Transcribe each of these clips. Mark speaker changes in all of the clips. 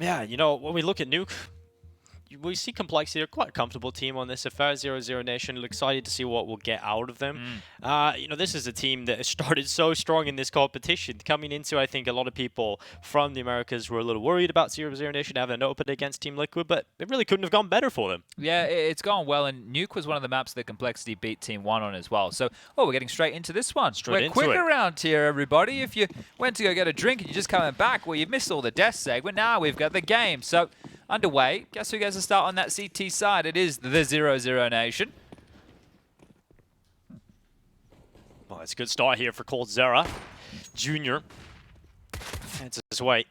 Speaker 1: Yeah, you know, when we look at Nuke, we see Complexity. They're quite a comfortable team on this affair. 00Nation. Excited to see what we'll get out of them. You know, this is a team that has started so strong in this competition. Coming into, I think, a lot of people from the Americas were a little worried about 00Nation having an open against Team Liquid, but it really couldn't have gone better for them.
Speaker 2: Yeah, it's gone well, and Nuke was one of the maps that Complexity beat Team 1 on as well. So, we're getting straight into this one. We're quick around here, everybody. If you went to go get a drink and you're just coming back, well, you've missed all the death segment. Now we've got the game. So, underway. Guess who gets to start on that CT side? It is the 00Nation.
Speaker 1: Well, it's a good start here for coldzera. Junior heads his way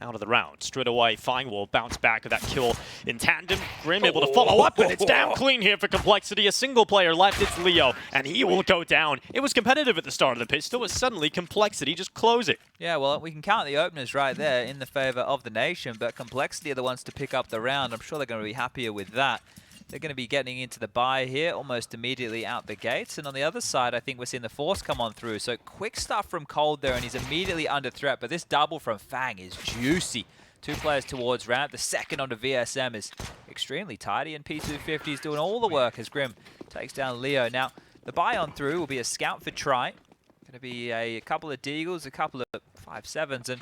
Speaker 1: out of the round. Straight away, Fine will bounce back with that kill in tandem. Grim able to follow up, and it's damn clean here for Complexity. A single player left, it's Leo, and he will go down. It was competitive at the start of the pistol, but suddenly Complexity just close it.
Speaker 2: Yeah, well, we can count the openers right there in the favor of the nation, but Complexity are the ones to pick up the round. I'm sure they're going to be happier with that. They're going to be getting into the buy here almost immediately out the gates. And on the other side, I think we're seeing the Force come on through. So quick stuff from Cold there, and he's immediately under threat. But this double from Fang is juicy. 2 players towards ramp. The second onto VSM is extremely tidy, and P250 is doing all the work as Grim takes down Leo. Now, the buy on through will be a scout for Try. Going to be a couple of Deagles, a couple of 5-7s, and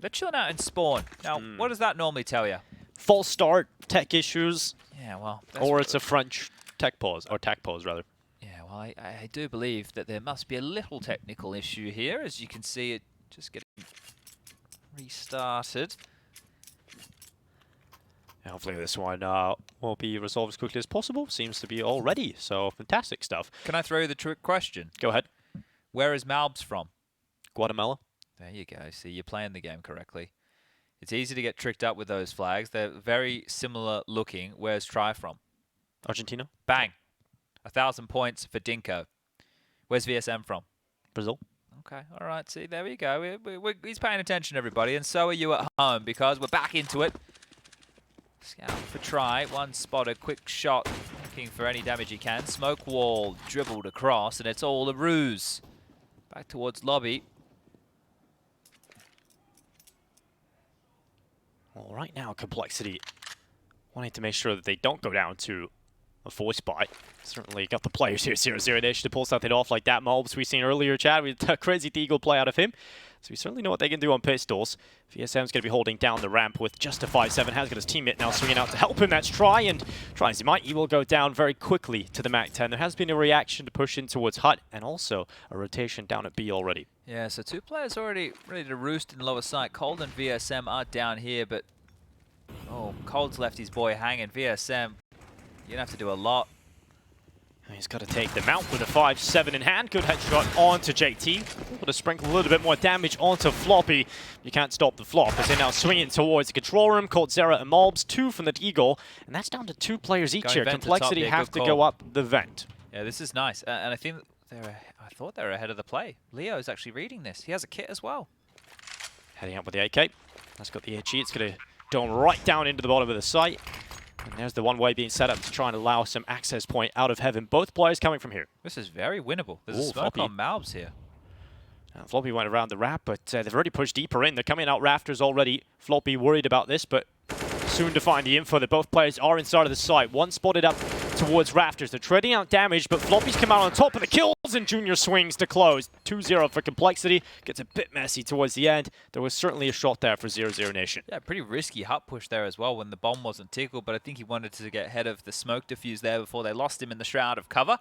Speaker 2: they're chilling out in spawn. Now, what does that normally tell you?
Speaker 1: False start, tech issues.
Speaker 2: Yeah, well...
Speaker 1: Or it's a French tech pause, or tac pause, rather.
Speaker 2: Yeah, well, I do believe that there must be a little technical issue here. As you can see, it just getting restarted.
Speaker 1: And hopefully this one will be resolved as quickly as possible. Seems to be already, so fantastic stuff.
Speaker 2: Can I throw you the trick question?
Speaker 1: Go ahead.
Speaker 2: Where is Malbs from?
Speaker 1: Guatemala.
Speaker 2: There you go. See, you're playing the game correctly. It's easy to get tricked up with those flags. They're very similar looking. Where's Try from?
Speaker 1: Argentina.
Speaker 2: Bang. 1,000 points for Dinko. Where's VSM from?
Speaker 1: Brazil.
Speaker 2: Okay, all right. See, there we go. He's paying attention, everybody, and so are you at home, because we're back into it. Scout for Try. One spotted. Quick shot. Looking for any damage he can. Smoke wall dribbled across, and it's all a ruse. Back towards lobby.
Speaker 1: Well, right now, Complexity wanting to make sure that they don't go down to a voice bot. Certainly got the players here, 00Nation, to pull something off like that. Malbs we've seen earlier, Chad, with a crazy Deagle play out of him. So we certainly know what they can do on pistols. VSM's going to be holding down the ramp with just a 5-7. Has got his teammate now swinging out to help him. That's Try, and Try as he might, he will go down very quickly to the MAC-10. There has been a reaction to push in towards Hut, and also a rotation down at B already.
Speaker 2: Yeah, so 2 players already ready to roost in lower side. Cold and VSM are down here, but Cold's left his boy hanging. VSM, you're going to have to do a lot.
Speaker 1: He's got to take them out with a 5-7 in hand. Good headshot onto JT. Able to sprinkle a little bit more damage onto Floppy. You can't stop the flop as they now swing it towards the control room. coldzera and Malbs, 2 from the Deagle. And that's down to 2 players each here. Complexity have to go up the vent.
Speaker 2: Yeah, this is nice. And I think I thought they were ahead of the play. Leo's actually reading this. He has a kit as well.
Speaker 1: Heading up with the AK. That's got the HE. It's going to dome right down into the bottom of the site. And there's the one-way being set up to try and allow some access point out of heaven. Both players coming from here.
Speaker 2: This is very winnable. There's a smoke on Malbs here.
Speaker 1: Floppy went around the wrap, but they've already pushed deeper in. They're coming out rafters already. Floppy worried about this, but soon to find the info that both players are inside of the site. One spotted up towards rafters. They're trading out damage, but Floppy's come out on top of the kills, and Junior swings to close. 2-0 for Complexity. Gets a bit messy towards the end. There was certainly a shot there for 00Nation.
Speaker 2: Yeah, pretty risky hut push there as well when the bomb wasn't tickled, but I think he wanted to get ahead of the smoke diffuse there before they lost him in the shroud of cover.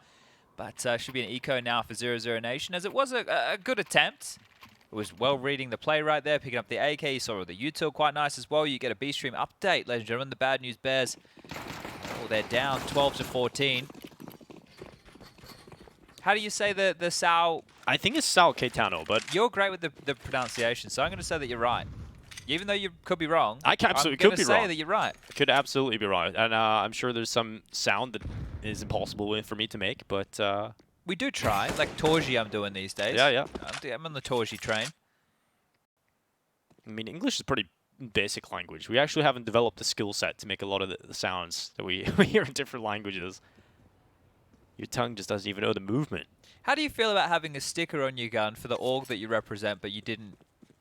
Speaker 2: But should be an eco now for 00Nation, as it was a good attempt. It was well reading the play right there, picking up the AK. You saw the util quite nice as well. You get a B-stream update, ladies and gentlemen. The Bad News Bears, they're down 12-14. How do you say the Sao?
Speaker 1: I think it's Sao Caetano, but
Speaker 2: you're great with the pronunciation, so I'm going to say that you're right. Even though you could be wrong,
Speaker 1: I absolutely could be wrong.
Speaker 2: I'm going to say that you're right.
Speaker 1: Could absolutely be right, and I'm sure there's some sound that is impossible for me to make, but
Speaker 2: we do try. Like Torji, I'm doing these days.
Speaker 1: Yeah, yeah.
Speaker 2: I'm on the Torji train.
Speaker 1: I mean, English is a pretty basic language. We actually haven't developed the skill set to make a lot of the sounds that we hear in different languages. Your tongue just doesn't even know the movement.
Speaker 2: How do you feel about having a sticker on your gun for the org that you represent, but you didn't?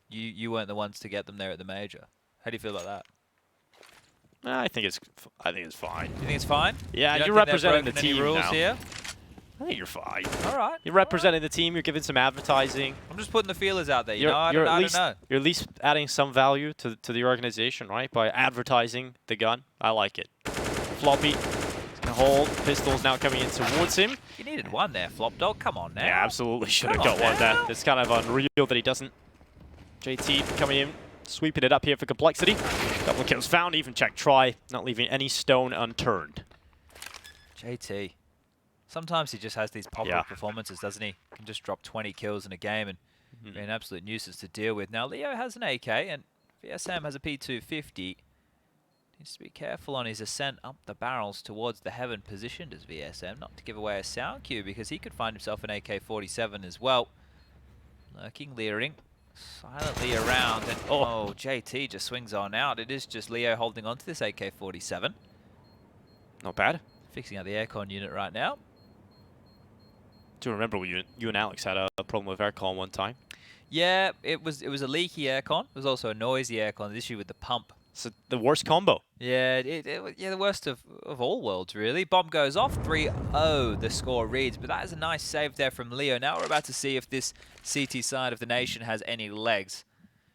Speaker 2: You weren't the ones to get them there at the major. How do you feel about that?
Speaker 1: I think it's fine.
Speaker 2: You think it's fine?
Speaker 1: Yeah,
Speaker 2: you
Speaker 1: you're
Speaker 2: don't think
Speaker 1: representing
Speaker 2: they've
Speaker 1: the
Speaker 2: broken any
Speaker 1: team
Speaker 2: rules
Speaker 1: now.
Speaker 2: here?
Speaker 1: I think you're fine.
Speaker 2: All right.
Speaker 1: You're representing the team. You're giving some advertising.
Speaker 2: I'm just putting the feelers out there. You
Speaker 1: You're,
Speaker 2: know, I
Speaker 1: you're
Speaker 2: don't
Speaker 1: at least
Speaker 2: know.
Speaker 1: you're at least adding some value to the organization, right? By advertising the gun. I like it. Floppy. He's gonna hold. Pistols now coming in towards him.
Speaker 2: You needed one there, Flop Dog. Come on now.
Speaker 1: Yeah, absolutely should have
Speaker 2: Come
Speaker 1: got
Speaker 2: on
Speaker 1: one there.
Speaker 2: now.
Speaker 1: It's kind of unreal that he doesn't. JT coming in, sweeping it up here for complexity. Couple of kills found, even check try, not leaving any stone unturned.
Speaker 2: JT. Sometimes he just has these pop-up performances, doesn't he? Can just drop 20 kills in a game and be an absolute nuisance to deal with. Now, Leo has an AK and VSM has a P250. Needs to be careful on his ascent up the barrels towards the heaven positioned as VSM, not to give away a sound cue because he could find himself an AK-47 as well. Lurking, leering, silently around, and oh, JT just swings on out. It is just Leo holding on to this AK-47.
Speaker 1: Not bad.
Speaker 2: Fixing out the aircon unit right now.
Speaker 1: Do you remember when you and Alex had a problem with aircon one time?
Speaker 2: Yeah, it was a leaky aircon. It was also a noisy aircon. The issue with the pump.
Speaker 1: It's the worst combo.
Speaker 2: Yeah, yeah, the worst of all worlds, really. Bomb goes off, 3-0, the score reads. But that is a nice save there from Leo. Now we're about to see if this CT side of the nation has any legs.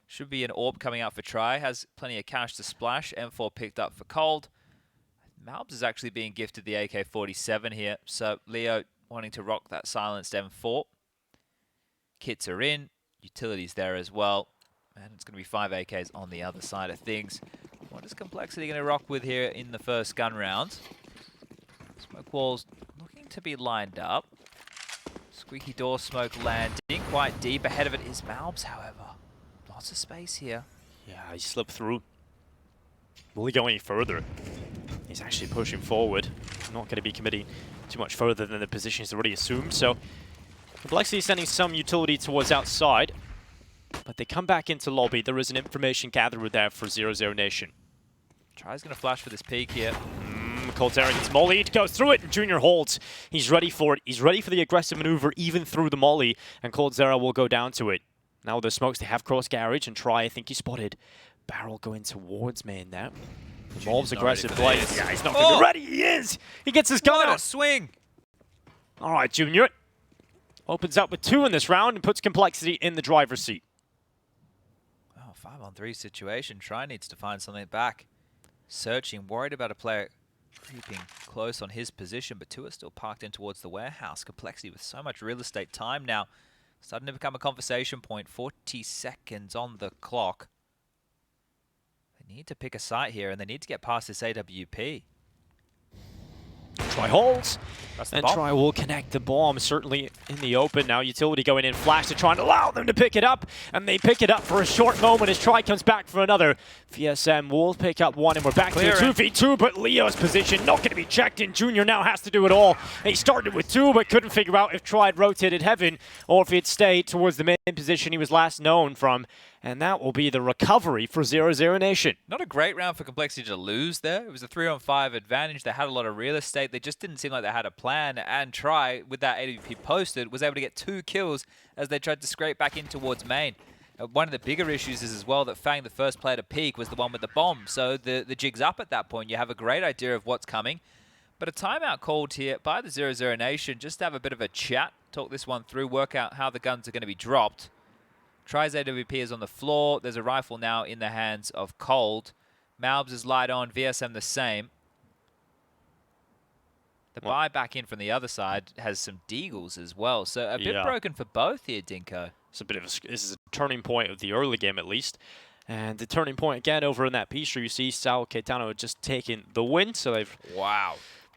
Speaker 2: Should be an AWP coming out for try. Has plenty of cash to splash. M4 picked up for cold. malbs is actually being gifted the AK-47 here. So Leo wanting to rock that silenced M4. Kits are in. Utilities there as well. And it's going to be 5 AKs on the other side of things. What is Complexity going to rock with here in the first gun round? Smoke walls looking to be lined up. Squeaky door smoke landing quite deep. Ahead of it is malbs, however. Lots of space here.
Speaker 1: Yeah, he slipped through. Will he go any further? He's actually pushing forward. Not going to be committing too much further than the position he's already assumed. So Complexity is sending some utility towards outside. But they come back into lobby. There is an information gatherer there for 00Nation.
Speaker 2: Try's going to flash for this peek here.
Speaker 1: coldzera gets mollied, goes through it, and Junior holds. He's ready for it. He's ready for the aggressive maneuver, even through the molly, and coldzera will go down to it. Now with the smokes, they have cross garage, and try, I think he spotted barrel going towards main there. Malbs aggressive play. Yeah, he's not going to be ready. He is! He gets his gun
Speaker 2: What
Speaker 1: out.
Speaker 2: a swing!
Speaker 1: All right, Junior. Opens up with 2 in this round and puts Complexity in the driver's seat.
Speaker 2: 5-on-3 situation. Try needs to find something back. Searching, worried about a player creeping close on his position, but 2 are still parked in towards the warehouse. Complexity with so much real estate time now. Starting to become a conversation point. 40 seconds on the clock. They need to pick a site here, and they need to get past this AWP.
Speaker 1: Try holds, and
Speaker 2: bomb.
Speaker 1: Try will connect the bomb, certainly in the open. Now utility going in, flash to try and allow them to pick it up, and they pick it up for a short moment as Try comes back for another. VSM will pick up 1, and we're back to a 2v2, but Leo's position not going to be checked in. Junior now has to do it all. He started with 2, but couldn't figure out if Try had rotated heaven, or if he'd stayed towards the main position he was last known from. And that will be the recovery for 00Nation.
Speaker 2: Not a great round for Complexity to lose there. It was a 3-on-5 advantage. They had a lot of real estate. They just didn't seem like they had a plan. And Try, with that AWP posted, was able to get 2 kills as they tried to scrape back in towards main. One of the bigger issues is as well that Fang, the first player to peak, was the one with the bomb. So the jig's up at that point. You have a great idea of what's coming. But a timeout called here by the 00Nation just to have a bit of a chat, talk this one through, work out how the guns are going to be dropped. Try's AWP is on the floor. There's a rifle now in the hands of Cold. malbs is light on. VSM the same. The buy back in from the other side has some deagles as well. So a bit broken for both here, Dinko.
Speaker 1: It's a bit of this is a turning point of the early game, at least. And the turning point again over in that piece where you see Sal Caetano just taking the win. So they've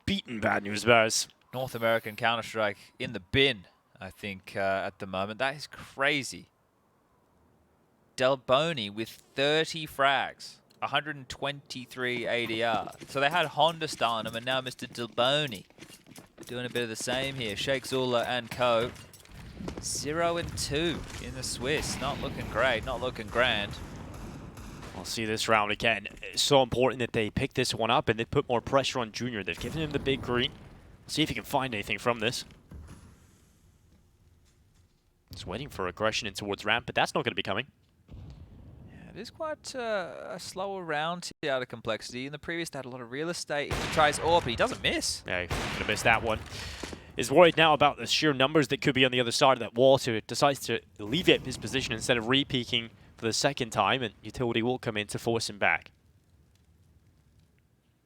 Speaker 1: beaten Bad News Bears.
Speaker 2: North American Counter-Strike in the bin, I think, at the moment. That is crazy. Delboni with 30 frags, 123 ADR. So they had Honda starting them, and now Mr. Delboni doing a bit of the same here. Sheikh Zula and co. 0-2 in the Swiss. Not looking great, not looking grand.
Speaker 1: I'll see this round again. It's so important that they pick this one up and they put more pressure on Junior. They've given him the big green. See if he can find anything from this. Just waiting for aggression in towards ramp, but that's not going to be coming.
Speaker 2: It is quite a slower round here out of Complexity. In the previous, they had a lot of real estate. He tries AWP, but he doesn't miss.
Speaker 1: Yeah, gonna miss that one. Is worried now about the sheer numbers that could be on the other side of that wall, so decides to alleviate his position instead of re-peeking for the second time, and Utility will come in to force him back.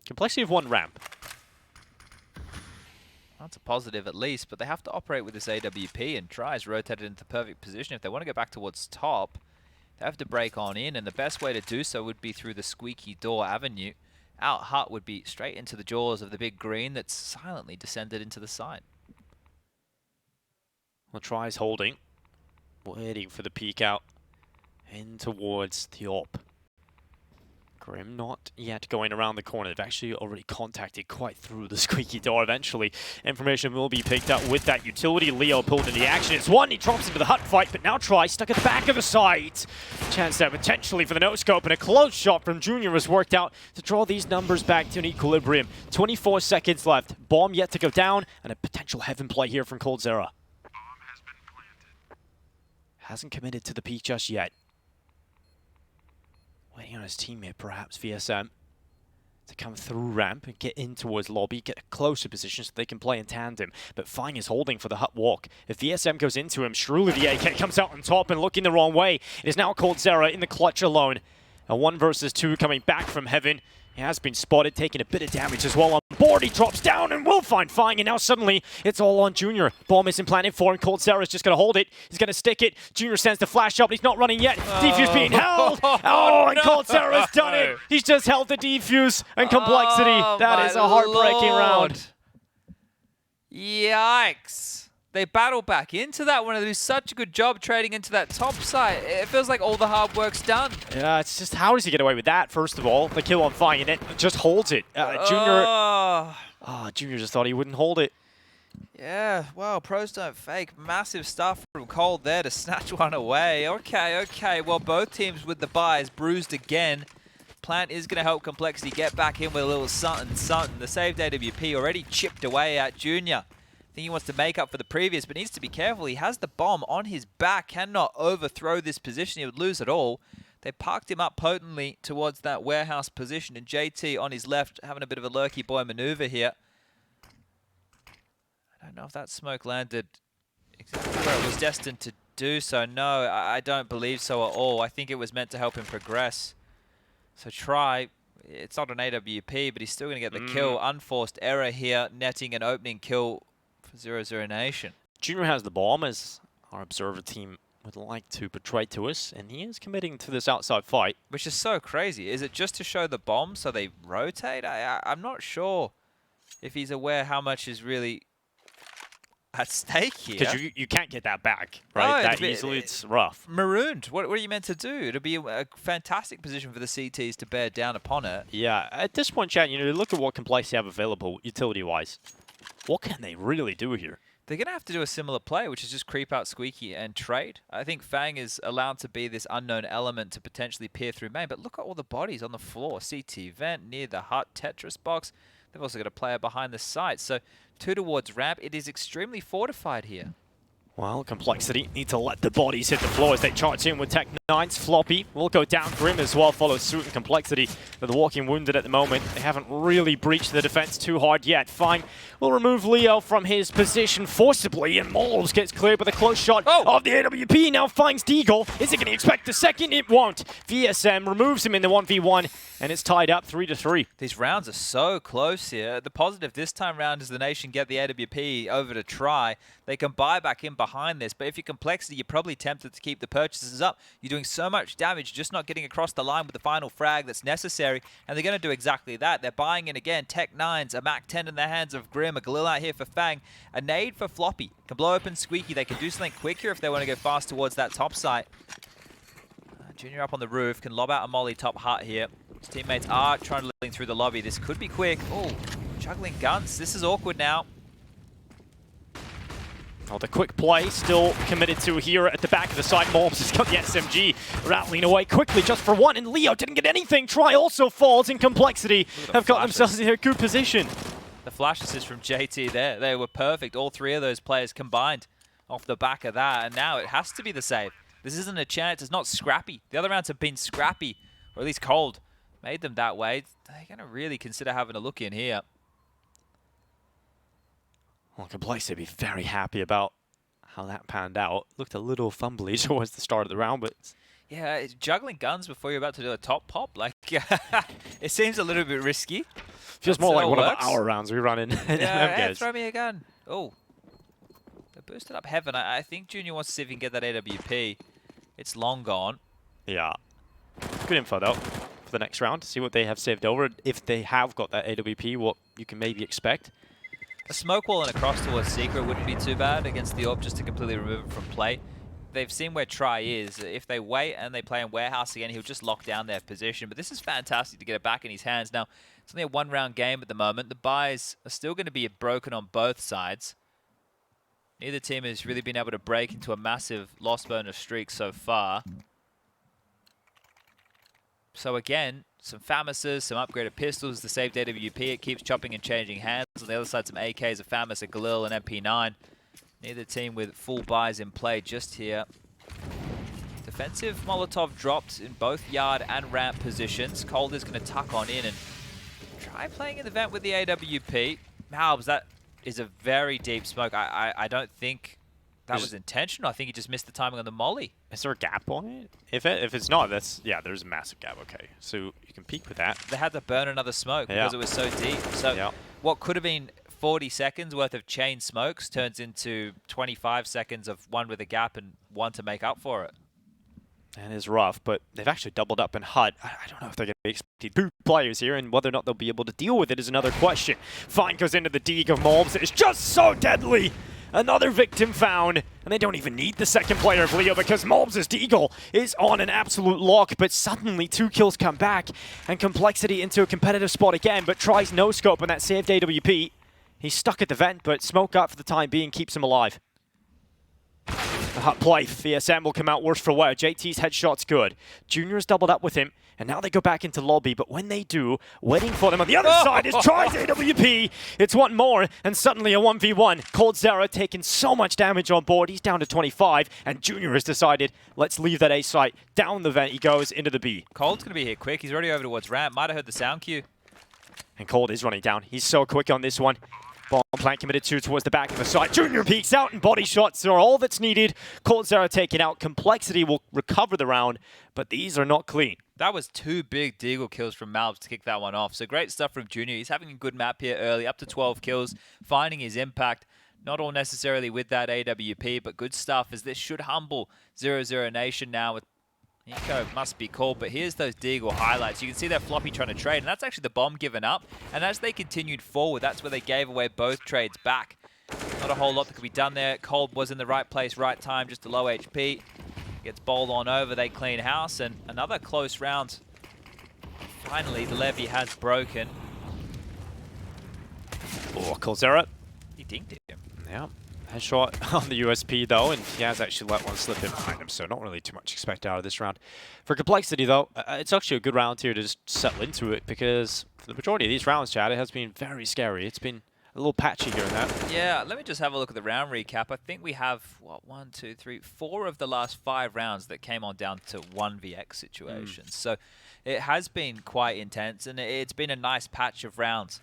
Speaker 1: Complexity of one ramp.
Speaker 2: That's a positive at least, but they have to operate with this AWP, and tries rotate it into the perfect position. If they want to go back towards top, they have to break on in, and the best way to do so would be through the squeaky door avenue. Out hut would be straight into the jaws of the big green that's silently descended into the side.
Speaker 1: Well, tries holding, waiting for the peek out, in towards the AWP. Grim not yet going around the corner. They've actually already contacted quite through the squeaky door eventually. Information will be picked up with that utility. Leo pulled into the action. It's one. He drops into the hut fight, but now tries stuck at the back of the site. Chance there potentially for the no-scope, and a close shot from Junior was worked out to draw these numbers back to an equilibrium. 24 seconds left. Bomb yet to go down, and a potential heaven play here from coldzera. Hasn't committed to the peak just yet. Waiting on his teammate, perhaps, VSM, to come through ramp and get in towards lobby, get a closer position so they can play in tandem. But Fang is holding for the hut walk. If VSM goes into him, surely the AK comes out on top and looking the wrong way. It is now coldzera in the clutch alone. A 1 versus 2 coming back from heaven. He has been spotted, taking a bit of damage as well on board. He drops down and will find Fang, and now suddenly it's all on Junior. Bomb is implanted for him. coldzera's just going to hold it. He's going to stick it. Junior sends the flash up, but he's not running yet. Defuse being held. Oh, and coldzera's done it. He's just held the defuse and complexity. That is a heartbreaking round.
Speaker 2: Yikes. They battle back into that one and do such a good job trading into that top side. It feels like all the hard work's done.
Speaker 1: Yeah, it's just how does he get away with that, first of all? The kill on Fang, and it just holds it. Junior just thought he wouldn't hold it.
Speaker 2: Yeah, well, pros don't fake. Massive stuff from Cold there to snatch one away. Okay. Well, both teams with the buys bruised again. Plant is going to help Complexity get back in with a little something. The saved AWP already chipped away at Junior. I think he wants to make up for the previous, but needs to be careful. He has the bomb on his back, cannot overthrow this position. He would lose it all. They parked him up potently towards that warehouse position, and JT on his left having a bit of a lurky boy maneuver here. I don't know if that smoke landed exactly where it was destined to do so. No, I don't believe so at all. I think it was meant to help him progress. So try. It's not an AWP, but he's still going to get the kill. Unforced error here, netting an opening kill for 00Nation.
Speaker 1: Junior has the bomb, as our observer team would like to portray to us, and he is committing to this outside fight.
Speaker 2: Which is so crazy. Is it just to show the bomb so they rotate? I'm not sure if he's aware how much is really at stake here.
Speaker 1: Because you can't get that back, right?
Speaker 2: No,
Speaker 1: that easily, it's rough.
Speaker 2: Marooned. What are you meant to do? It'll be a fantastic position for the CTs to bear down upon it.
Speaker 1: Yeah, at this point, chat, you know, look at what Complexity have available utility-wise. What can they really do here?
Speaker 2: They're going to have to do a similar play, which is just creep out Squeaky and trade. I think Fang is allowed to be this unknown element to potentially peer through main, but look at all the bodies on the floor. CT vent, near the hut, Tetris box. They've also got a player behind the site. So 2 towards ramp. It is extremely fortified here.
Speaker 1: Well, Complexity need to let the bodies hit the floor as they charge in with Tech 9's. Floppy will go down. Grim as well follows suit, and Complexity, they're the walking wounded at the moment. They haven't really breached the defense too hard yet. Fine. Will remove Leo from his position forcibly, and malbs gets cleared with a close shot of the AWP. Now finds Deagle. Is it going to expect a second? It won't. VSM removes him in the 1v1, and it's tied up 3-3.
Speaker 2: These rounds are so close here. The positive this time round is the Nation get the AWP over to try. They can buy back in behind this, but if you're Complexity, you're probably tempted to keep the purchases up. You're doing so much damage, just not getting across the line with the final frag that's necessary, and they're going to do exactly that. They're buying in again. Tech 9s, a Mac 10 in the hands of Grim, a Galil out here for Fang, a nade for Floppy. Can blow open Squeaky. They can do something quick here if they want to go fast towards that top site. Junior up on the roof, can lob out a molly top hut here. His teammates are trying to link through the lobby. This could be quick. Oh, juggling guns. This is awkward now.
Speaker 1: Oh, the quick play still committed to here at the back of the side. malbs has got the SMG rattling away quickly just for one, and Leo didn't get anything. Try also falls, in Complexity have got themselves in a good position.
Speaker 2: The flash assist from JT there. They were perfect. All 3 of those players combined off the back of that, and now it has to be the save. This isn't a chance. It's not scrappy. The other rounds have been scrappy, or at least cold. Made them that way. They're going to really consider having a look in here.
Speaker 1: Well, Complexity be very happy about how that panned out. Looked a little fumbly towards the start of the round, but...
Speaker 2: Yeah, it's juggling guns before you're about to do a top pop. Like, it seems a little bit risky.
Speaker 1: Feels more like one of our rounds we run in.
Speaker 2: Yeah, throw me a gun. Oh. They boosted up Heaven. I think Junior wants to see if he can get that AWP. It's long gone.
Speaker 1: Yeah. Good info, though, for the next round. See what they have saved over. If they have got that AWP, what you can maybe expect.
Speaker 2: A smoke wall and a cross towards Secret wouldn't be too bad against the AWP, just to completely remove it from play. They've seen where Try is. If they wait and they play in Warehouse again, he'll just lock down their position. But this is fantastic to get it back in his hands. Now, it's only a one-round game at the moment. The buys are still going to be broken on both sides. Neither team has really been able to break into a massive loss bonus streak so far. So again, some FAMASs, some upgraded pistols, the saved AWP. It keeps chopping and changing hands. On the other side, some AKs, a FAMAS, a Galil, and MP9. Neither team with full buys in play just here. Defensive Molotov dropped in both yard and ramp positions. Cold is going to tuck on in and try playing in the vent with the AWP. Malbs, that is a very deep smoke. I don't think that was intentional. I think he just missed the timing on the molly.
Speaker 1: Is there a gap on it? If it's not, that's... Yeah, there's a massive gap. Okay, so you can peek with that.
Speaker 2: They had to burn another smoke because it was so deep. So what could have been 40 seconds worth of chain smokes turns into 25 seconds of one with a gap and one to make up for it.
Speaker 1: And it's rough, but they've actually doubled up in HUD. I don't know if they're going to be expecting 2 players here, and whether or not they'll be able to deal with it is another question. Fine goes into the Deeg of Malbs. It's just so deadly. Another victim found, and they don't even need the second player of Leo because Malbs' Deagle is on an absolute lock, but suddenly 2 kills come back, and Complexity into a competitive spot again, but tries no scope on that saved AWP. He's stuck at the vent, but smoke up for the time being keeps him alive. The hot play. VSM will come out worse for wear. JT's headshot's good. Junior's doubled up with him, and now they go back into lobby, but when they do, waiting for them on the other side is Try's AWP. It's one more, and suddenly a 1v1. coldzera taking so much damage on board. He's down to 25, and Junior has decided, let's leave that A site. Down the vent he goes into the B.
Speaker 2: Cold's going to be here quick. He's already over towards ramp. Might have heard the sound cue.
Speaker 1: And Cold is running down. He's so quick on this one. Bomb plant committed towards the back of the side. Junior peeks out, and body shots are all that's needed. coldzera taken out. Complexity will recover the round, but these are not clean.
Speaker 2: That was 2 big Deagle kills from Malbs to kick that one off. So great stuff from Junior. He's having a good map here early, up to 12 kills, finding his impact. Not all necessarily with that AWP, but good stuff, as this should humble 00Nation now with Nico must be called, but here's those Deagle highlights. You can see that floppy trying to trade, and that's actually the bomb given up. And as they continued forward, that's where they gave away both trades back. Not a whole lot that could be done there. Cold was in the right place, right time, just a low HP. Gets bowled on over, they clean house, and another close round. Finally, the levy has broken.
Speaker 1: Oh, coldzera.
Speaker 2: He dinked him.
Speaker 1: Yeah. Headshot on the USP though, and he has actually let one slip in behind him, so not really too much expected out of this round. For Complexity though, it's actually a good round here to just settle into it, because for the majority of these rounds, Chad, it has been very scary. It's been a little patchy here and there.
Speaker 2: Yeah, let me just have a look at the round recap. I think we have, what, 1, 2, 3, 4 of the last 5 rounds that came on down to 1vx situations. So it has been quite intense, and it's been a nice patch of rounds.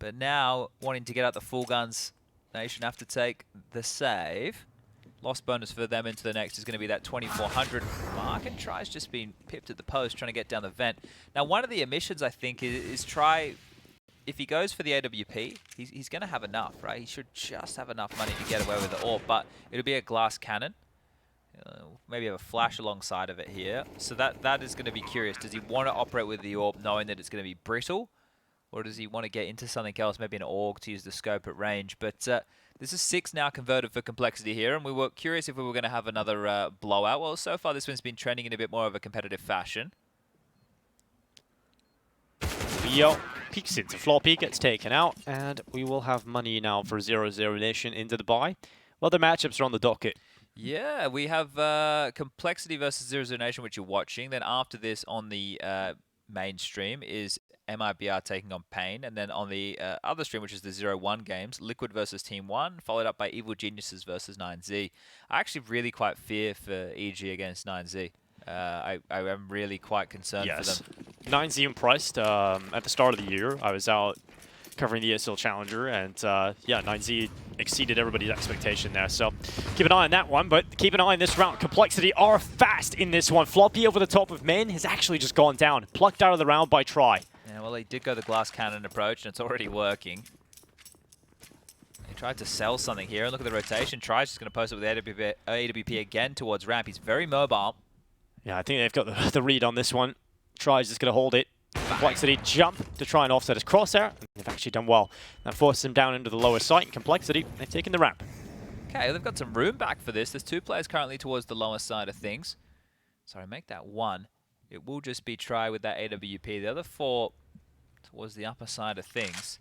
Speaker 2: But now, wanting to get out the full guns, Nation have to take the save. Lost bonus for them into the next is going to be that 2400 mark, and Try's just been pipped at the post trying to get down the vent. Now, one of the omissions, I think, is Try, if he goes for the AWP, he's going to have enough, right? He should just have enough money to get away with the AWP, but it'll be a glass cannon. Maybe have a flash alongside of it here. So that is going to be curious. Does he want to operate with the AWP knowing that it's going to be brittle? Or does he want to get into something else, maybe an AUG to use the scope at range? But this is 6 now converted for Complexity here, and we were curious if we were going to have another blowout. Well, so far this one's been trending in a bit more of a competitive fashion.
Speaker 1: Leo peeks into floppy, gets taken out, and we will have money now for 00Nation into the buy. Well, the matchups are on the docket.
Speaker 2: Yeah, we have Complexity versus 00Nation, which you're watching. Then after this on the mainstream is MIBR taking on Pain, and then on the other stream, which is the 0-1 games, Liquid versus Team 1, followed up by Evil Geniuses versus 9Z. I actually really quite fear for EG against 9Z. I am really quite concerned for them.
Speaker 1: 9Z impressed at the start of the year. I was out covering the ESL Challenger, and yeah, 9Z exceeded everybody's expectation there. So keep an eye on that one, but keep an eye on this round. Complexity are fast in this one. Floppy over the top of Min has actually just gone down, plucked out of the round by Try.
Speaker 2: Yeah, well, he did go the glass cannon approach, and it's already working. He tried to sell something here, and look at the rotation. Try's just going to post it with AWP again towards ramp. He's very mobile.
Speaker 1: Yeah, I think they've got the read on this one. Try's just going to hold it. Complexity jump to try and offset his crosshair. They've actually done well. That forces him down into the lower site. And Complexity, they've taken the ramp.
Speaker 2: Okay, they've got some room back for this. There's 2 players currently towards the lower side of things. Sorry, make that 1. It will just be Try with that AWP. The other 4 towards the upper side of things.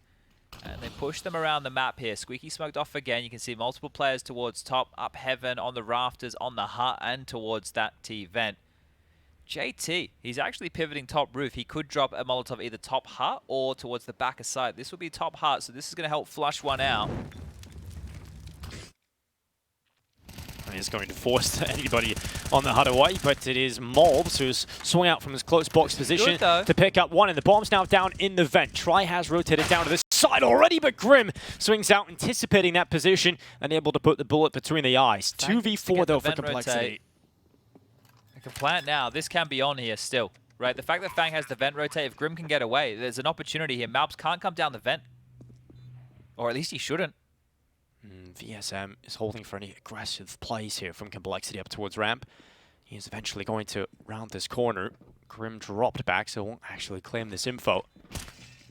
Speaker 2: And they push them around the map here. Squeaky smoked off again. You can see multiple players towards top, up heaven, on the rafters, on the hut, and towards that T-vent. JT, he's actually pivoting top roof. He could drop a Molotov either top hut or towards the back of site. This will be top hut, so this is going to help flush one out.
Speaker 1: And he's going to force anybody on the hut away, but it is malbs who's swung out from his close box position to pick up one, and the bomb's now down in the vent. Try has rotated down to this side already, but Grim swings out, anticipating that position and able to put the bullet between the eyes. 2v4 though for Complexity.
Speaker 2: I can plant now. This can be on here still, right? The fact that Fang has the vent rotate, if Grim can get away, there's an opportunity here. malbs can't come down the vent. Or at least he shouldn't.
Speaker 1: VSM is holding for any aggressive plays here from Complexity up towards ramp. He is eventually going to round this corner. Grim dropped back, so won't actually claim this info.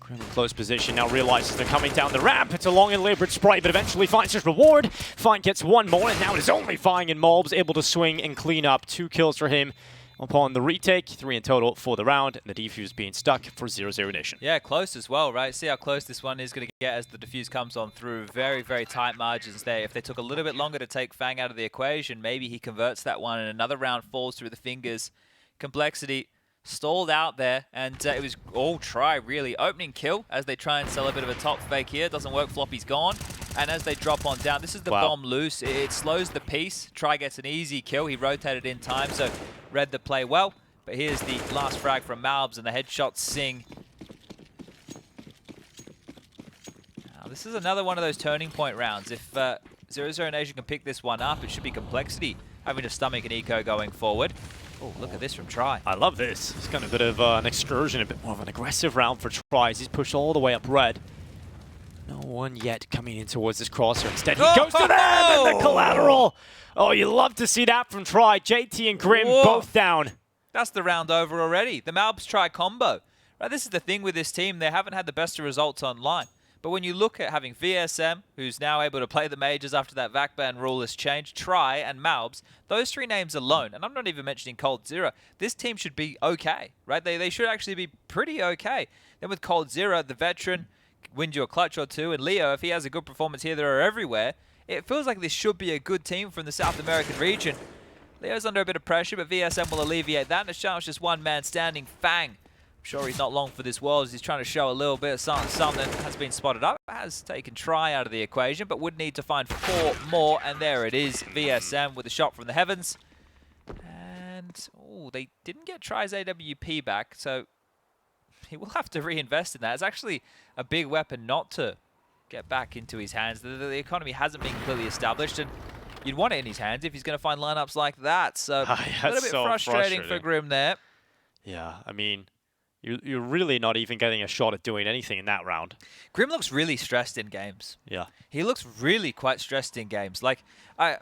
Speaker 1: Grim in close position, now realizes they're coming down the ramp. It's a long and labored sprite, but eventually finds his reward. Fine gets one more, and now it is only Fine and malbs able to swing and clean up. 2 kills for him upon the retake, 3 in total for the round, and the defuse being stuck for 00Nation.
Speaker 2: Yeah, close as well, right? See how close this one is going to get as the defuse comes on through. Very, very tight margins there. If they took a little bit longer to take Fang out of the equation, maybe he converts that one, and another round falls through the fingers. Complexity stalled out there, and it was all Try, really. Opening kill as they try and sell a bit of a top fake here. Doesn't work, Floppy's gone. And as they drop on down, this is the bomb loose. It slows the piece. Try gets an easy kill. He rotated in time, so read the play well. But here's the last frag from malbs, and the headshots sing. Now, this is another one of those turning point rounds. If 00Nation can pick this one up, it should be Complexity having to stomach an eco going forward. Oh, look at this from Try.
Speaker 1: I love this. It's kind of a bit of an excursion, a bit more of an aggressive round for Try as he's pushed all the way up red. No one yet coming in towards this crosser. Instead, he goes to them, and the collateral. Oh, you love to see that from Try. JT and Grim both down.
Speaker 2: That's the round over already. The malbs Try combo. Right, this is the thing with this team. They haven't had the best of results online. But when you look at having VSM, who's now able to play the majors after that VAC ban rule has changed, Try and malbs, those 3 names alone, and I'm not even mentioning coldzera, this team should be okay, right? They should actually be pretty okay. Then with coldzera, the veteran, wins you a clutch or 2, and Leo, if he has a good performance here, they're everywhere. It feels like this should be a good team from the South American region. Leo's under a bit of pressure, but VSM will alleviate that, and it's just one man standing. Fang. I'm sure he's not long for this world as he's trying to show a little bit of something that has been spotted up. Has taken Try out of the equation, but would need to find 4 more, and there it is. VSM with a shot from the heavens. And, oh, they didn't get Try's AWP back, so he will have to reinvest in that. It's actually a big weapon not to get back into his hands. The economy hasn't been completely established, and you'd want it in his hands if he's going to find lineups like that. So a little bit frustrating for Grim there.
Speaker 1: Yeah, I mean, you're really not even getting a shot at doing anything in that round.
Speaker 2: Grim looks really stressed in games.
Speaker 1: Yeah.
Speaker 2: He looks really quite stressed in games. Like,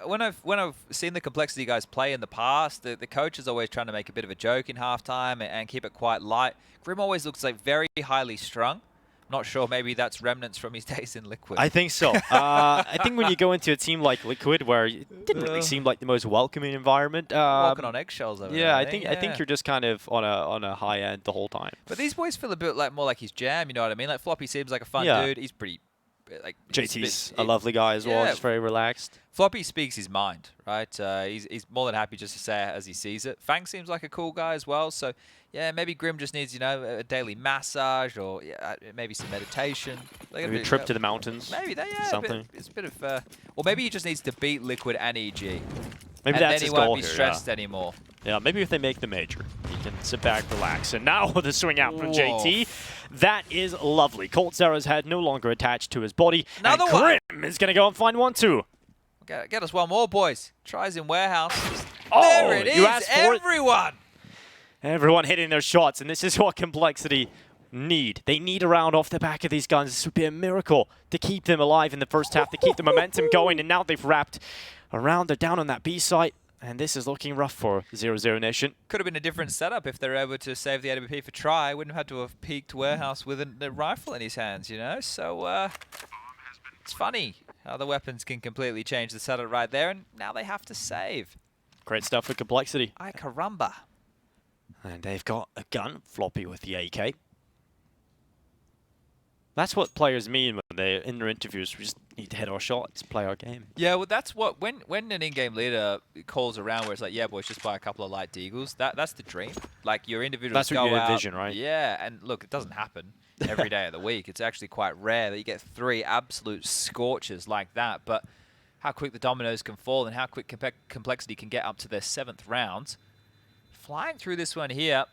Speaker 2: when I've seen the Complexity guys play in the past, the coach is always trying to make a bit of a joke in halftime and keep it quite light. Grim always looks like very highly strung. Not sure, maybe that's remnants from his days in Liquid.
Speaker 1: I think so. I think when you go into a team like Liquid, where it didn't really seem like the most welcoming environment.
Speaker 2: Walking on eggshells over there.
Speaker 1: I think you're just kind of on a high end the whole time.
Speaker 2: But these boys feel a bit more like his jam, you know what I mean? Like Floppy seems like a fun dude. He's pretty like
Speaker 1: JT's a lovely guy as well, just very relaxed.
Speaker 2: Floppy speaks his mind, right? He's more than happy just to say it as he sees it. Fang seems like a cool guy as well, so yeah, maybe Grim just needs, you know, a daily massage or maybe some meditation.
Speaker 1: Maybe a trip to the mountains.
Speaker 2: Maybe that, yeah,
Speaker 1: something.
Speaker 2: It's a bit of, or maybe he just needs to beat Liquid and EG.
Speaker 1: Maybe
Speaker 2: and
Speaker 1: that's his goal
Speaker 2: then he won't be
Speaker 1: here,
Speaker 2: stressed anymore.
Speaker 1: Yeah, maybe if they make the major, he can sit back, relax. And now the swing out from JT. That is lovely. coldzera's head no longer attached to his body.
Speaker 2: Another
Speaker 1: and
Speaker 2: one.
Speaker 1: Grim is going to go and find 1-2.
Speaker 2: Get us one more, boys. Tries in warehouse.
Speaker 1: Oh,
Speaker 2: there it
Speaker 1: you
Speaker 2: is,
Speaker 1: asked for it.
Speaker 2: Everyone
Speaker 1: Hitting their shots, and this is what Complexity need. They need a round off the back of these guns. This would be a miracle to keep them alive in the first half, to keep the momentum going, and now they've wrapped around. They're down on that B site. And this is looking rough for 00Nation.
Speaker 2: Could have been a different setup if they're able to save the AWP for try. Wouldn't have had to have peeked warehouse with a rifle in his hands, you know? So, it's funny how the weapons can completely change the setup right there, and now they have to save.
Speaker 1: Great stuff for Complexity.
Speaker 2: Ay caramba.
Speaker 1: And they've got a gun, floppy with the AK. That's what players mean when they're in their interviews. We just need to hit our shots, play our game.
Speaker 2: Yeah, well, that's what when an in-game leader calls around where it's like, yeah, boys, just buy a couple of light deagles. That's the dream. Like your individuals
Speaker 1: that's
Speaker 2: go
Speaker 1: what you
Speaker 2: out.
Speaker 1: envision, right?
Speaker 2: Yeah, and look, it doesn't happen every day of the week. It's actually quite rare that you get 3 absolute scorchers like that. But how quick the dominoes can fall and how quick Complexity can get up to their 7th round. Flying through this one here.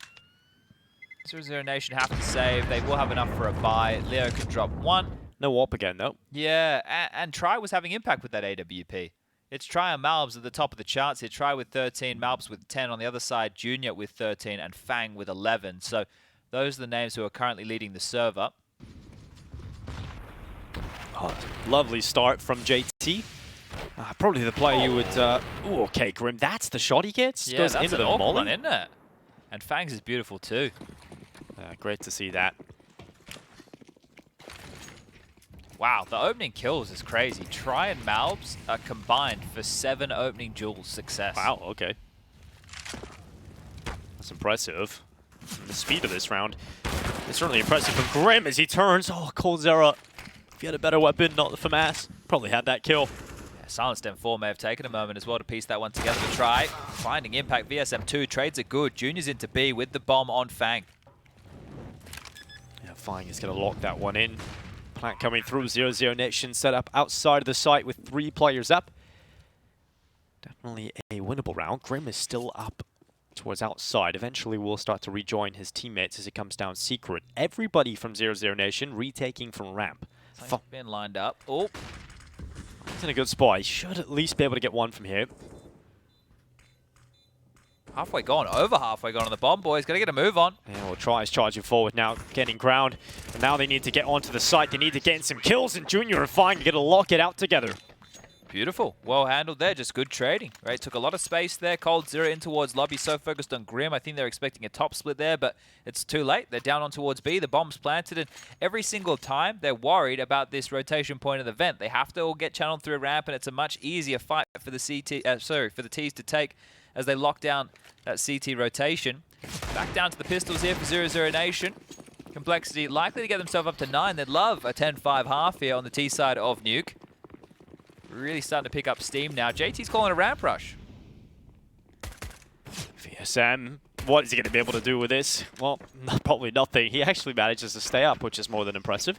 Speaker 2: 00Nation have to save. They will have enough for a buy. Leo can drop 1.
Speaker 1: No op again, though.
Speaker 2: Yeah, and Try was having impact with that AWP. It's Try and malbs at the top of the charts here. Try with 13, malbs with 10. On the other side, Junior with 13 and Fang with 11. So those are the names who are currently leading the server.
Speaker 1: Oh, lovely start from JT. Probably the player you would... Ooh, okay, Grim. That's the shot he gets?
Speaker 2: Yeah,
Speaker 1: goes
Speaker 2: that's
Speaker 1: into
Speaker 2: an
Speaker 1: the
Speaker 2: awkward
Speaker 1: molly.
Speaker 2: one, isn't it? And Fang's is beautiful too.
Speaker 1: Great to see that.
Speaker 2: Wow, the opening kills is crazy. Try and malbs are combined for 7 opening duels success.
Speaker 1: Wow, okay. That's impressive. And the speed of this round is certainly impressive from Grim as he turns. Oh, coldzera. If he had a better weapon, not the FAMAS, probably had that kill.
Speaker 2: Yeah, Silenced M4 may have taken a moment as well to piece that one together to Try. Finding impact, VSM2, trades are good. Junior's into B with the bomb on Fang.
Speaker 1: Yeah, Fang is going to lock that one in. Plant coming through, 00Nation set up outside of the site with 3 players up. Definitely a winnable round. Grim is still up towards outside. Eventually we'll start to rejoin his teammates as it comes down secret. Everybody from 00Nation retaking from ramp.
Speaker 2: Been lined up. Oh,
Speaker 1: He's in a good spot. He should at least be able to get one from here.
Speaker 2: halfway gone, over halfway gone on the bomb, boys. Gotta get a move on.
Speaker 1: Yeah, well, Try is charging forward now, getting ground. And now they need to get onto the site. They need to get in some kills, and Junior and Fine are going to lock it out together.
Speaker 2: Beautiful. Well handled there. Just good trading. Right, took a lot of space there. coldzera in towards lobby. So focused on Grim. I think they're expecting a top split there, but it's too late. They're down on towards B. The bomb's planted, and every single time they're worried about this rotation point of the vent. They have to all get channeled through a ramp, and it's a much easier fight for the for the T's to take as they lock down that CT rotation. Back down to the pistols here for 00Nation. Complexity likely to get themselves up to 9. They'd love a 10-5 half here on the T side of Nuke. Really starting to pick up steam now. JT's calling a ramp rush.
Speaker 1: VSM, what is he going to be able to do with this? Well, probably nothing. He actually manages to stay up, which is more than impressive.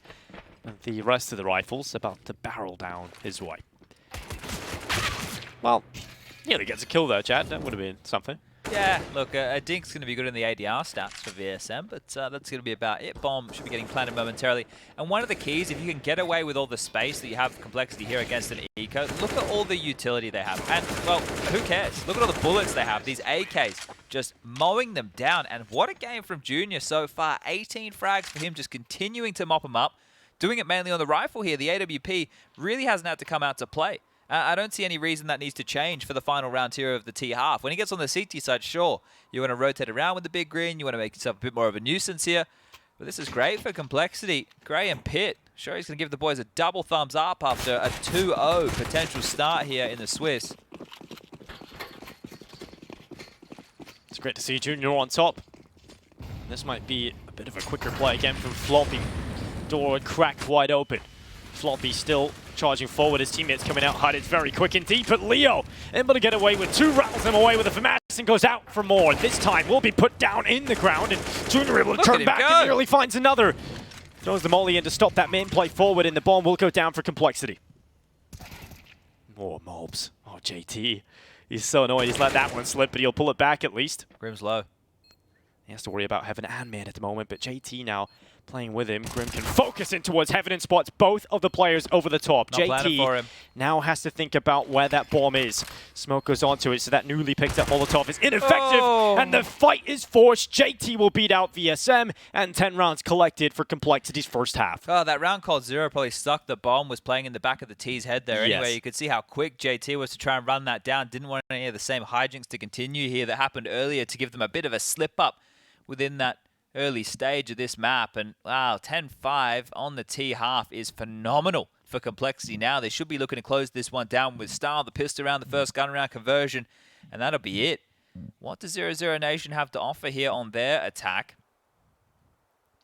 Speaker 1: And the rest of the rifles about to barrel down his way. Well, yeah, he gets a kill there, Chad. That would have been something.
Speaker 2: Yeah, look, a Dink's going to be good in the ADR stats for VSM, but that's going to be about it. Bomb should be getting planted momentarily. And one of the keys, if you can get away with all the space that you have Complexity here against an eco, look at all the utility they have. And, well, who cares? Look at all the bullets they have. These AKs just mowing them down. And what a game from Junior so far. 18 frags for him, just continuing to mop them up. Doing it mainly on the rifle here. The AWP really hasn't had to come out to play. I don't see any reason that needs to change for the final round here of the T half. When he gets on the CT side, sure, you want to rotate around with the big green. You want to make yourself a bit more of a nuisance here. But this is great for Complexity. Gray and Pitt. Sure, he's going to give the boys a double thumbs up after a 2-0 potential start here in the Swiss.
Speaker 1: It's great to see Junior on top. This might be a bit of a quicker play again from Floppy. Door cracked wide open. Floppy still charging forward. His teammates coming out hard. It's very quick indeed, but Leo able to get away with two, rattles him away with a FAMAS and goes out for more. This time will be put down in the ground, and Junior able to turn back and nearly finds another. Throws the molly in to stop that main play forward, and the bomb will go down for complexity. More mobs. Oh, JT. He's so annoyed he's let that one slip, but he'll pull it back at least.
Speaker 2: Grim's low.
Speaker 1: He has to worry about Heaven and Man at the moment, but JT now playing with him. Grim can focus in towards Heaven and spots both of the players over the top.
Speaker 2: Not planning for him.
Speaker 1: Now has to think about where that bomb is. Smoke goes onto it, so that newly picked up Molotov is ineffective, and the fight is forced. JT will beat out VSM, and 10 rounds collected for Complexity's first half.
Speaker 2: Oh, that round called Zero probably stuck. The bomb was playing in the back of the T's head there. Anyway, you could see how quick JT was to try and run that down. Didn't want any of the same hijinks to continue here that happened earlier to give them a bit of a slip up within that early stage of this map. And wow, 10-5 on the T half is phenomenal for Complexity now. They should be looking to close this one down with style. The pistol round, the first gun round conversion, and that'll be it. What does 00Nation have to offer here on their attack?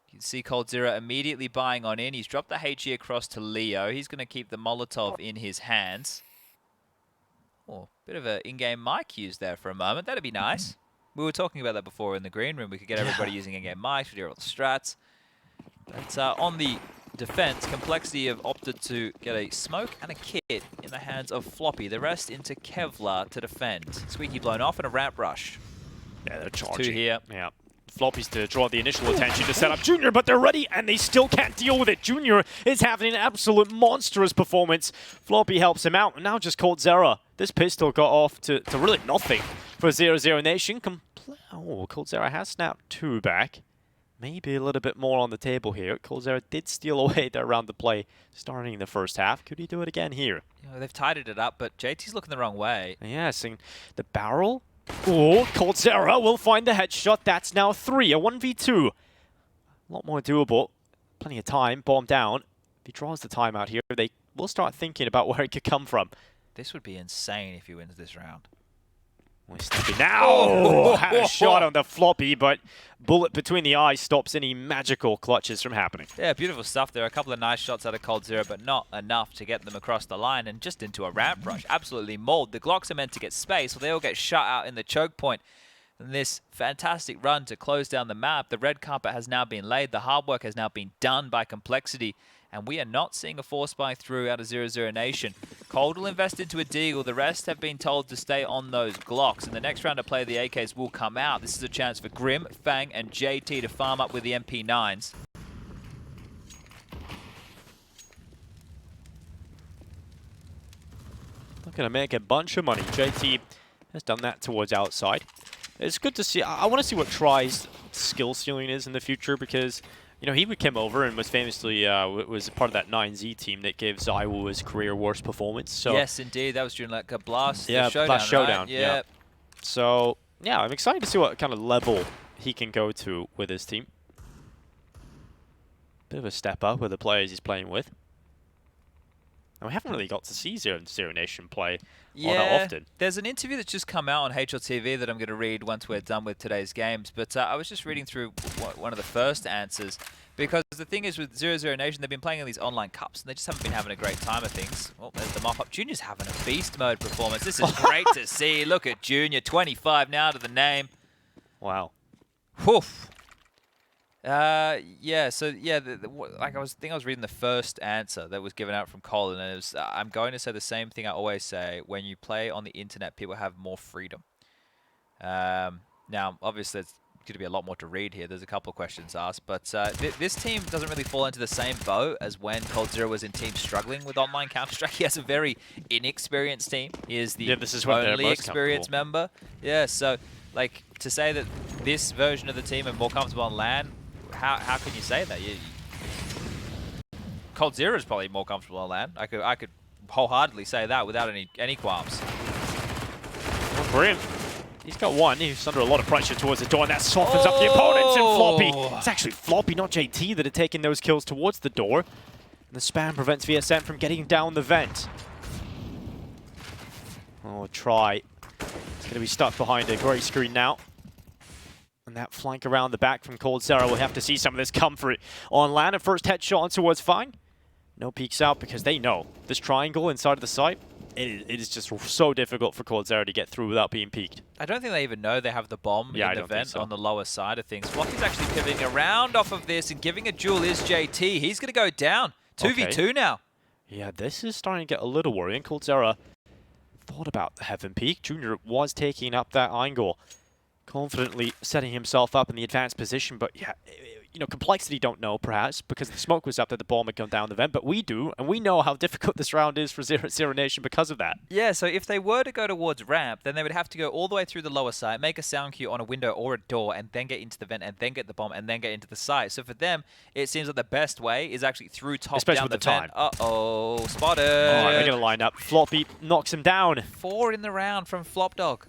Speaker 2: You can see coldzera immediately buying on in. He's dropped the HE across to Leo. He's going to keep the Molotov in his hands. Oh, bit of an in-game mic used there for a moment. That'd be nice. We were talking about that before in the green room. We could get everybody using in-game mics. We'd hear all the strats. But on the defense, Complexity have opted to get a smoke and a kit in the hands of Floppy. The rest into Kevlar to defend. Squeaky blown off and a ramp rush.
Speaker 1: Yeah, they're charging.
Speaker 2: Two here.
Speaker 1: Yeah. Floppy's to draw the initial attention to set up Junior, but they're ready and they still can't deal with it. Junior is having an absolute monstrous performance. Floppy helps him out, and now just coldzera. This pistol got off to really nothing for 00Nation. Oh, coldzera has snapped 2 back. Maybe a little bit more on the table here. coldzera did steal away there around the play starting in the first half. Could he do it again here?
Speaker 2: You know, they've tidied it up, but JT's looking the wrong way.
Speaker 1: Yes, and the barrel. Oh, coldzera will find the headshot. That's now 3, a 1v2. A lot more doable. Plenty of time. Bomb down. If he draws the timeout here, they will start thinking about where it could come from.
Speaker 2: This would be insane if he wins this round.
Speaker 1: Now had a shot on the Floppy, but bullet between the eyes stops any magical clutches from happening.
Speaker 2: Yeah, beautiful stuff there. A couple of nice shots out of coldzera, but not enough to get them across the line and just into a ramp rush. Absolutely mauled. The Glocks are meant to get space, well, they all get shut out in the choke point. And this fantastic run to close down the map, the red carpet has now been laid. The hard work has now been done by Complexity. And we are not seeing a force buy through out of 00Nation. Cold will invest into a Deagle. The rest have been told to stay on those Glocks. In the next round of play, the AKs will come out. This is a chance for Grim, Fang, and JT to farm up with the MP9s.
Speaker 1: Looking to make a bunch of money. JT has done that towards outside. It's good to see. I want to see what Try's skill ceiling is in the future, because you know, he came over and was famously was part of that 9Z team that gave Zywoo his career worst performance. So
Speaker 2: yes, indeed, that was during like a blast.
Speaker 1: Yeah,
Speaker 2: showdown,
Speaker 1: blast showdown.
Speaker 2: Right? Yeah.
Speaker 1: So yeah, I'm excited to see what kind of level he can go to with his team. Bit of a step up with the players he's playing with. And we haven't really got to see 00Nation play all that often.
Speaker 2: There's an interview that's just come out on HLTV that I'm going to read once we're done with today's games. But I was just reading through one of the first answers. Because the thing is with 00Nation, they've been playing in these online cups, and they just haven't been having a great time of things. Well, there's the mop-up. Junior's having a beast mode performance. This is great to see. Look at Junior, 25 now to the name.
Speaker 1: Wow.
Speaker 2: Woof. Yeah, so yeah, like I was reading the first answer that was given out from Colin, and it was, I'm going to say the same thing I always say: when you play on the internet, people have more freedom. Now, obviously, it's going to be a lot more to read here. There's a couple of questions asked, but this team doesn't really fall into the same boat as when coldzera was in teams struggling with online Counter-Strike. He has a very inexperienced team. He is the only experienced member. Yeah, so like to say that this version of the team are more comfortable on LAN. How can you say that? coldzera is probably more comfortable on LAN. I could wholeheartedly say that without any qualms.
Speaker 1: Well, Grim, he's got one. He's under a lot of pressure towards the door, and that softens up the opponents. And Floppy, it's actually Floppy, not JT, that are taking those kills towards the door. And the spam prevents VSM from getting down the vent. Oh, Try. It's going to be stuck behind a grey screen now. And that flank around the back from coldzera, we'll have to see some of this comfort on LAN. A first headshot towards Fang. No peeks out because they know this triangle inside of the site, it is just so difficult for coldzera to get through without being peeked.
Speaker 2: I don't think they even know they have the bomb in the vent on the lower side of things. Floppy's actually pivoting around off of this and giving a duel is JT. He's going to go down. 2v2 now.
Speaker 1: Yeah, this is starting to get a little worrying. coldzera thought about the Heaven Peak. Junior was taking up that angle, confidently setting himself up in the advanced position, but yeah, you know, Complexity don't know, perhaps, because the smoke was up that the bomb had gone down the vent, but we do, and we know how difficult this round is for 00Nation because of that.
Speaker 2: Yeah, so if they were to go towards ramp, then they would have to go all the way through the lower site, make a sound cue on a window or a door, and then get into the vent, and then get the bomb, and then get into the site. So for them, it seems like the best way is actually through top,
Speaker 1: especially
Speaker 2: down
Speaker 1: with
Speaker 2: the vent. Uh-oh, spotted.
Speaker 1: Oh, they're going to line up. Floppy knocks him down.
Speaker 2: 4 in the round from Flopdog.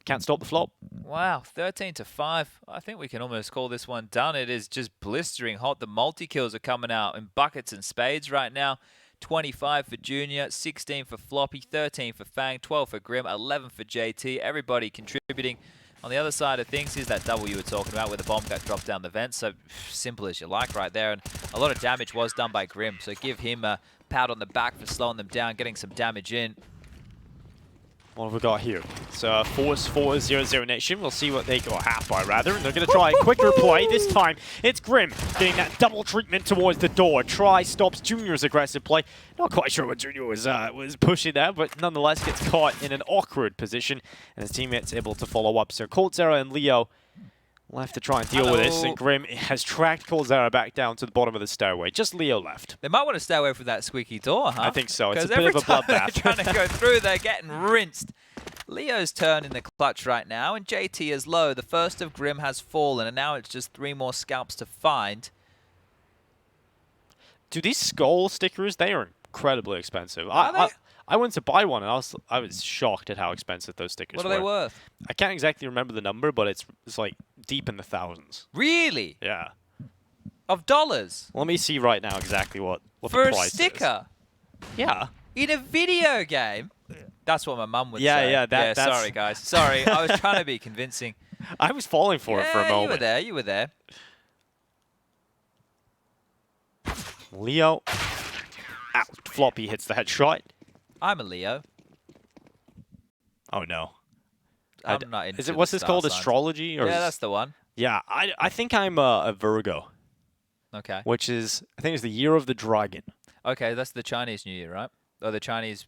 Speaker 1: Can't stop the flop.
Speaker 2: Wow, 13-5. I think we can almost call this one done. It is just blistering hot. The multi-kills are coming out in buckets and spades right now. 25 for Junior, 16 for Floppy, 13 for Fang, 12 for Grim, 11 for JT. Everybody contributing. On the other side of things is that double you were talking about where the bomb got dropped down the vent. So simple as you like right there. And a lot of damage was done by Grim. So give him a pat on the back for slowing them down, getting some damage in.
Speaker 1: What have we got here? It's Force for 00Nation. We'll see what they go half by, rather. And they're going to try a quicker play. This time, it's Grim getting that double treatment towards the door. Try stops Junior's aggressive play. Not quite sure what Junior was pushing there, but nonetheless gets caught in an awkward position. And his teammates able to follow up. So coldzera and Leo left to try and deal with this. And Grim has tracked coldzera back down to the bottom of the stairway. Just Leo left.
Speaker 2: They might want to stay away from that squeaky door, huh?
Speaker 1: I think so. It's a bit
Speaker 2: every
Speaker 1: of a
Speaker 2: time
Speaker 1: bloodbath.
Speaker 2: they're trying to go through, they're getting rinsed. Leo's turn in the clutch right now, and JT is low. The first of Grim has fallen, and now it's just 3 more scalps to find.
Speaker 1: Do these skull stickers, they are incredibly expensive. I went to buy one, and I was shocked at how expensive those stickers were.
Speaker 2: What are they worth?
Speaker 1: I can't exactly remember the number, but it's like deep in the thousands.
Speaker 2: Really?
Speaker 1: Yeah.
Speaker 2: Of dollars?
Speaker 1: Let me see right now exactly what the
Speaker 2: For
Speaker 1: price
Speaker 2: a sticker?
Speaker 1: is. Yeah.
Speaker 2: In a video game? That's what my mum would say.
Speaker 1: Yeah, that's...
Speaker 2: Sorry, guys. Sorry, I was trying to be convincing.
Speaker 1: I was falling for it for a moment.
Speaker 2: You were there.
Speaker 1: Leo. Out. Floppy hits the headshot.
Speaker 2: I'm a Leo.
Speaker 1: Oh, no.
Speaker 2: I'm not into
Speaker 1: what's this called?
Speaker 2: signs.
Speaker 1: Astrology? Or
Speaker 2: yeah, that's the one.
Speaker 1: Yeah, I think I'm a Virgo.
Speaker 2: Okay.
Speaker 1: Which is, I think it's the year of the dragon.
Speaker 2: Okay, that's the Chinese New Year, right? Or the Chinese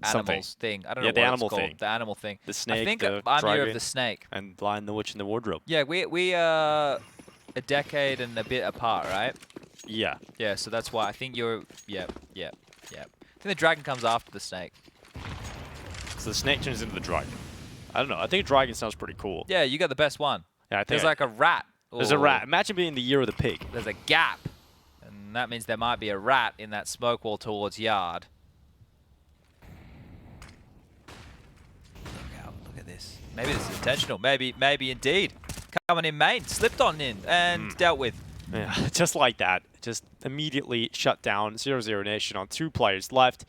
Speaker 2: animals thing. I don't know
Speaker 1: the
Speaker 2: what
Speaker 1: animal
Speaker 2: it's called.
Speaker 1: thing.
Speaker 2: The animal thing.
Speaker 1: The snake,
Speaker 2: I think
Speaker 1: the
Speaker 2: I'm
Speaker 1: dragon,
Speaker 2: year of the snake.
Speaker 1: And Lion, the Witch, and the Wardrobe.
Speaker 2: Yeah, we are a decade and a bit apart, right?
Speaker 1: Yeah.
Speaker 2: Yeah, so that's why I think you're... Yeah. I think the dragon comes after the snake.
Speaker 1: So the snake turns into the dragon. I don't know. I think a dragon sounds pretty cool.
Speaker 2: Yeah, you got the best one.
Speaker 1: Yeah, I think
Speaker 2: There's like a rat.
Speaker 1: There's a rat. Imagine being the year of the pig.
Speaker 2: There's a gap. And that means there might be a rat in that smoke wall towards yard. Look out. Look at this. Maybe this is intentional. Maybe indeed. Coming in main. Slipped on in and dealt with.
Speaker 1: Yeah, just like that. Just immediately shut down 00Nation on 2 players left.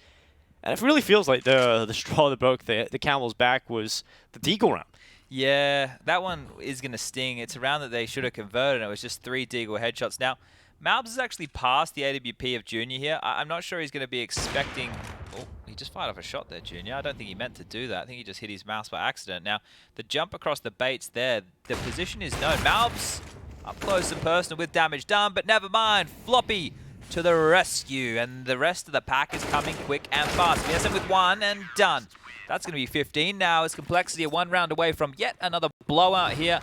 Speaker 1: And it really feels like the straw that broke the camel's back was the Deagle round.
Speaker 2: Yeah, that one is going to sting. It's a round that they should have converted. It was just 3 Deagle headshots. Now, malbs has actually passed the AWP of Junior here. I'm not sure he's going to be expecting... Oh, he just fired off a shot there, Junior. I don't think he meant to do that. I think he just hit his mouse by accident. Now, the jump across the bait's there. The position is known. malbs up close and personal with damage done, but never mind. Floppy to the rescue, and the rest of the pack is coming quick and fast. BSM with 1 and done. That's going to be 15 now as Complexity are 1 round away from yet another blowout here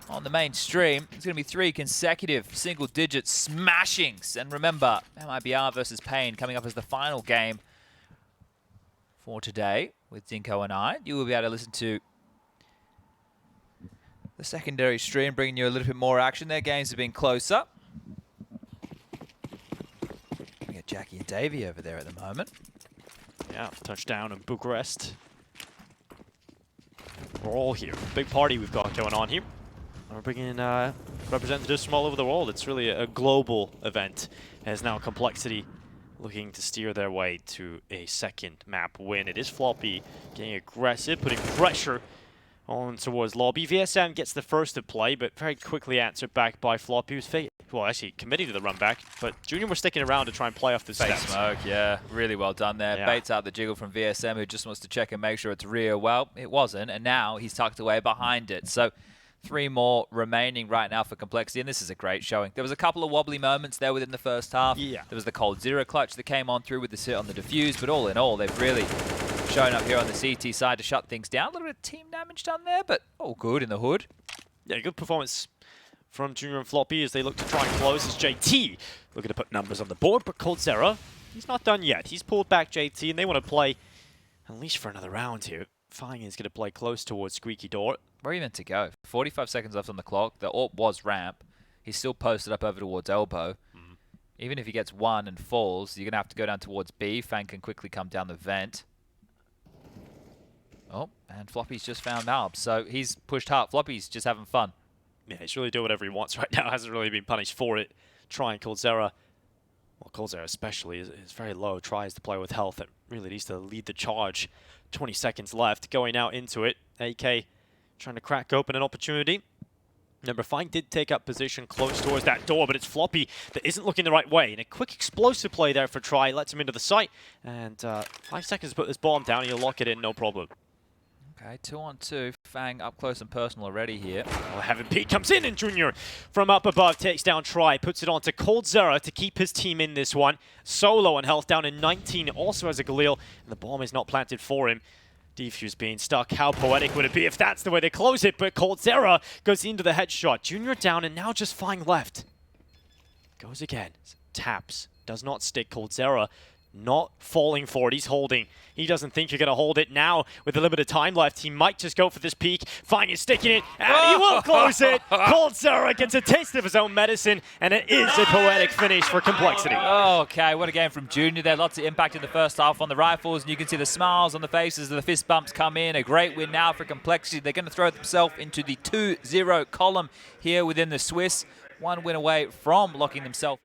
Speaker 2: on the main stream. It's going to be 3 consecutive single-digit smashings. And remember, MIBR versus Pain coming up as the final game for today with Zinko and I. You will be able to listen to the secondary stream, bringing you a little bit more action. Their games have been closer. We got Jackie and Davey over there at the moment.
Speaker 1: Yeah, touchdown in Bucharest. We're all here. Big party we've got going on here. We're bringing in representatives from all over the world. It's really a global event, as now Complexity looking to steer their way to a second map win. It is Floppy getting aggressive, putting pressure on towards lobby. VSM gets the first to play, but very quickly answered back by Floppy, who's actually committing to the run back, but Junior was sticking around to try and play off the
Speaker 2: Fake
Speaker 1: steps.
Speaker 2: smoke, yeah. Really well done there.
Speaker 1: Yeah.
Speaker 2: Baits out the jiggle from VSM, who just wants to check and make sure it's real. Well, it wasn't, and now he's tucked away behind it. So 3 more remaining right now for Complexity, and this is a great showing. There was a couple of wobbly moments there within the first half.
Speaker 1: Yeah.
Speaker 2: There was the coldzera clutch that came on through with the sit on the defuse, but all in all, they've really shown up here on the CT side to shut things down. A little bit of team damage done there, but all good in the hood.
Speaker 1: Yeah, good performance from Junior and Floppy as they look to try and close as JT looking to put numbers on the board, but coldzera, he's not done yet. He's pulled back JT, and they want to play at least for another round here. Fang is going to play close towards Squeaky Door.
Speaker 2: Where are you meant to go? 45 seconds left on the clock. The AWP was ramp. He's still posted up over towards elbow. Even if he gets 1 and falls, you're going to have to go down towards B. Fang can quickly come down the vent. Oh, and Floppy's just found Malb, so he's pushed hard. Floppy's just having fun.
Speaker 1: Yeah, he's really doing whatever he wants right now. Hasn't really been punished for it. Trying coldzera, well, coldzera especially, is very low. Tries to play with health and really needs to lead the charge. 20 seconds left. Going out into it. AK trying to crack open an opportunity. Remember, Fang did take up position close towards that door, but it's Floppy that isn't looking the right way. And a quick explosive play there for Try lets him into the site. And 5 seconds to put this bomb down, and he'll lock it in, no problem.
Speaker 2: Okay, 2-on-2. Fang up close and personal already here.
Speaker 1: Well, Heaven Pete comes in, and Junior from up above takes down Try, puts it onto coldzera to keep his team in this one. Solo on health down in 19, also has a Galil, and the bomb is not planted for him. Defuse being stuck. How poetic would it be if that's the way they close it? But coldzera goes into the headshot. Junior down, and now just Fang left. Goes again. Taps. Does not stick. coldzera not falling for it. He's holding. He doesn't think you're going to hold it now. With a little bit of time left, he might just go for this peek. Fang is sticking it, and he will close it. coldzera gets a taste of his own medicine, and it is a poetic finish for Complexity.
Speaker 2: Okay, what a game from Junior there. Lots of impact in the first half on the rifles, and you can see the smiles on the faces of the fist bumps come in. A great win now for Complexity. They're going to throw themselves into the 2-0 column here within the Swiss. 1 win away from locking themselves.